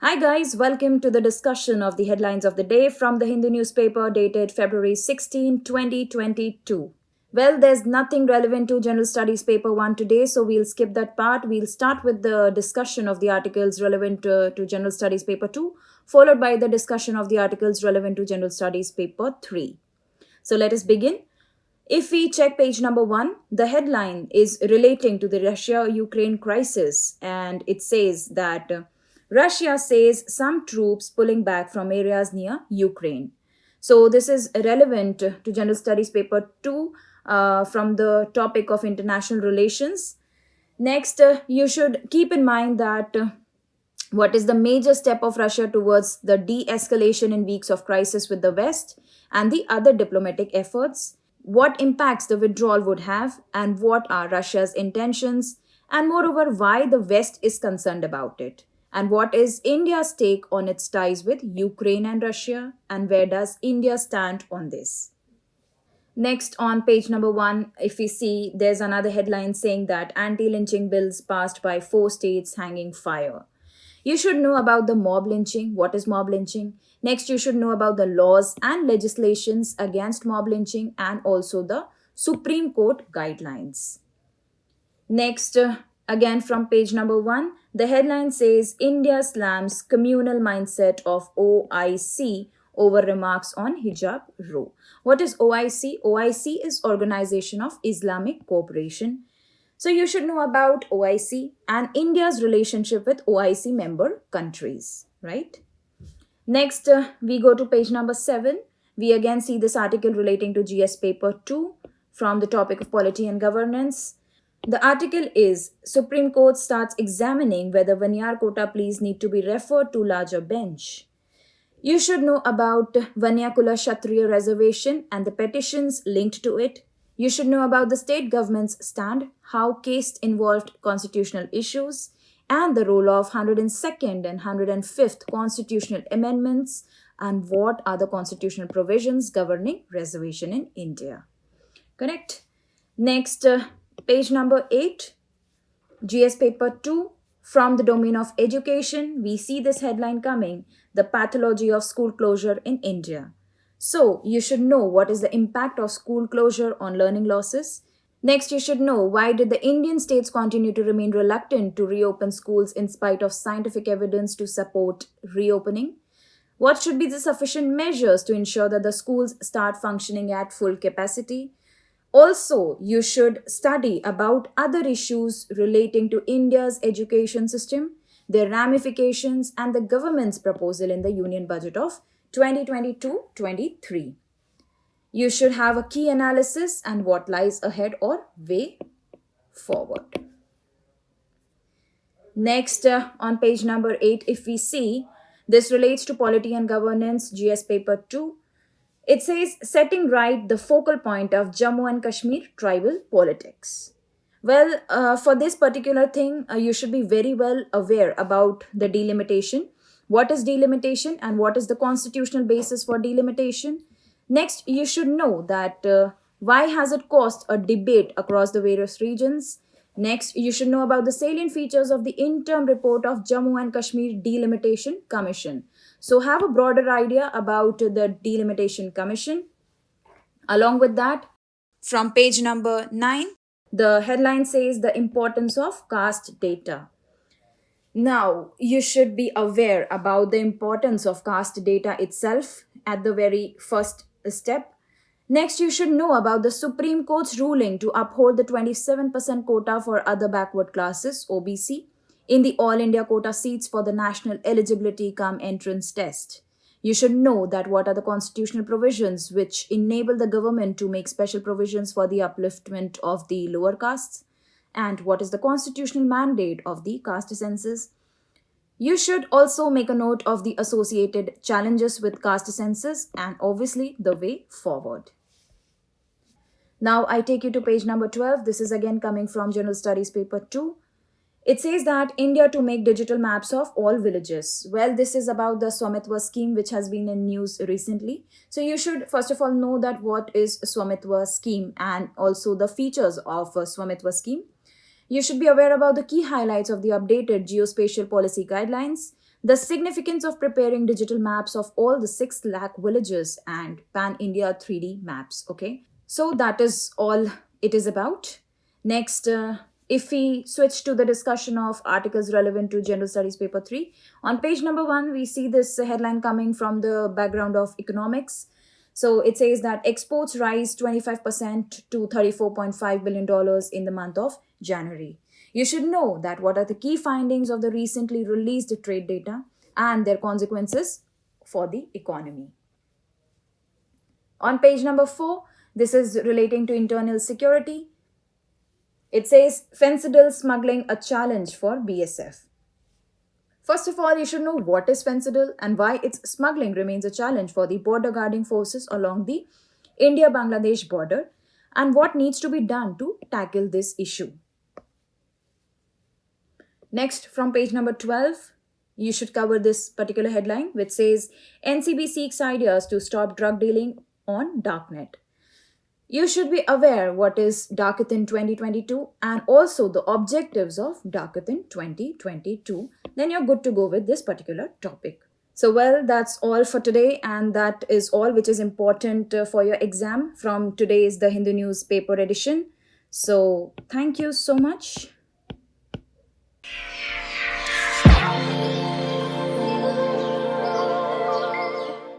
Hi guys, welcome to the discussion of the headlines of the day from the Hindu newspaper dated February 16, 2022. Well, there's nothing relevant to General Studies paper 1 today, so we'll skip that part. We'll start with the discussion of the articles relevant to General Studies paper 2, followed by the discussion of the articles relevant to General Studies paper 3. So let us begin. If we check page number 1, the headline is relating to the Russia-Ukraine crisis, and it says that Russia says some troops pulling back from areas near Ukraine. So this is relevant to General Studies paper 2 from the topic of international relations. Next, you should keep in mind that what is the major step of Russia towards the de-escalation in weeks of crisis with the West and the other diplomatic efforts, what impacts the withdrawal would have, and what are Russia's intentions, and moreover, why the West is concerned about it, and what is India's take on its ties with Ukraine and Russia, and where does India stand on this. Next, on page number 1, if we see, there's another headline saying that anti-lynching bills passed by 4 states hanging fire. You should know about the mob lynching. What is mob lynching? Next, you should know about the laws and legislations against mob lynching and also the Supreme Court guidelines. Next, again from page number 1, the headline says India slams communal mindset of OIC over remarks on hijab row. What is OIC? OIC is Organization of Islamic Cooperation. So you should know about OIC and India's relationship with OIC member countries, right? Next, we go to page number 7. We again see this article relating to GS paper 2 from the topic of polity and governance. The article is Supreme Court starts examining whether Vanyar quota pleas need to be referred to larger bench. You should know about Vanyakula Kshatriya reservation and the petitions linked to it. You should know about the state government's stand, how Caste involved constitutional issues, and the role of 102nd and 105th constitutional amendments, and what are the constitutional provisions governing reservation in India. Correct? Next, page number 8, GS paper 2, from the domain of education, we see this headline coming, the pathology of school closure in India. So, you should know what is the impact of school closure on learning losses. Next, you should know why did the Indian states continue to remain reluctant to reopen schools in spite of scientific evidence to support reopening. What should be the sufficient measures to ensure that the schools start functioning at full capacity? Also, you should study about other issues relating to India's education system, their ramifications, and the government's proposal in the Union Budget of 2022-23. You should have a key analysis and what lies ahead or way forward. Next, on page number 8, if we see, this relates to polity and governance, GS paper 2. It says, setting right the focal point of Jammu and Kashmir tribal politics. Well, for this particular thing, you should be very well aware about the delimitation. What is delimitation and what is the constitutional basis for delimitation? Next, you should know that why has it caused a debate across the various regions? Next, you should know about the salient features of the interim report of Jammu and Kashmir Delimitation Commission. So have a broader idea about the Delimitation Commission. Along with that, from page number 9, the headline says the importance of caste data. Now, you should be aware about the importance of caste data itself at the very first step. Next, you should know about the Supreme Court's ruling to uphold the 27% quota for other backward classes, OBC, in the All India quota seats for the National Eligibility cum Entrance Test. You should know that what are the constitutional provisions which enable the government to make special provisions for the upliftment of the lower castes, and what is the constitutional mandate of the caste census. You should also make a note of the associated challenges with caste census and obviously the way forward. Now I take you to page number 12. This is again coming from General Studies paper 2. It says that India to make digital maps of all villages. Well, this is about the Swamitva scheme which has been in news recently. So you should first of all know that what is Swamitva scheme and also the features of Swamitva scheme. You should be aware about the key highlights of the updated geospatial policy guidelines, The significance of preparing digital maps of all the 6 lakh villages and pan India 3D maps. Okay, so that is all it is about. Next, if we switch to the discussion of articles relevant to General Studies Paper 3, on page number 1, we see this headline coming from the background of economics. So it says that exports rise 25% to $34.5 billion in the month of January. You should know that what are the key findings of the recently released trade data and their consequences for the economy. On page number 4, this is relating to internal security. It says fentanyl smuggling a challenge for BSF. First of all, you should know what is fentanyl and why its smuggling remains a challenge for the border guarding forces along the India-Bangladesh border and what needs to be done to tackle this issue. Next, from page number 12, you should cover this particular headline which says NCB seeks ideas to stop drug dealing on darknet. You should be aware what is Darkathon 2022 and also the objectives of Darkathon 2022. Then you're good to go with this particular topic. So, well, that's all for today, and that is all which is important for your exam from today's The Hindu Newspaper edition. So, thank you so much.